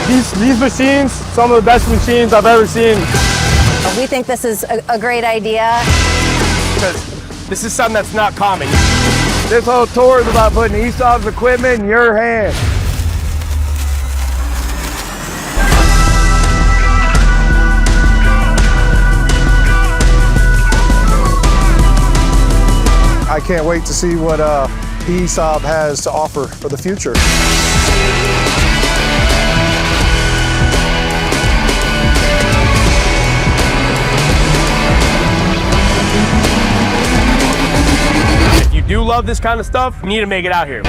These machines, some of the best machines I've ever seen. We think this is a great idea. Because this is something that's not common. This whole tour is about putting ESAB's equipment in your hands. I can't wait to see what ESAB has to offer for the future. If you do love this kind of stuff, you need to make it out here.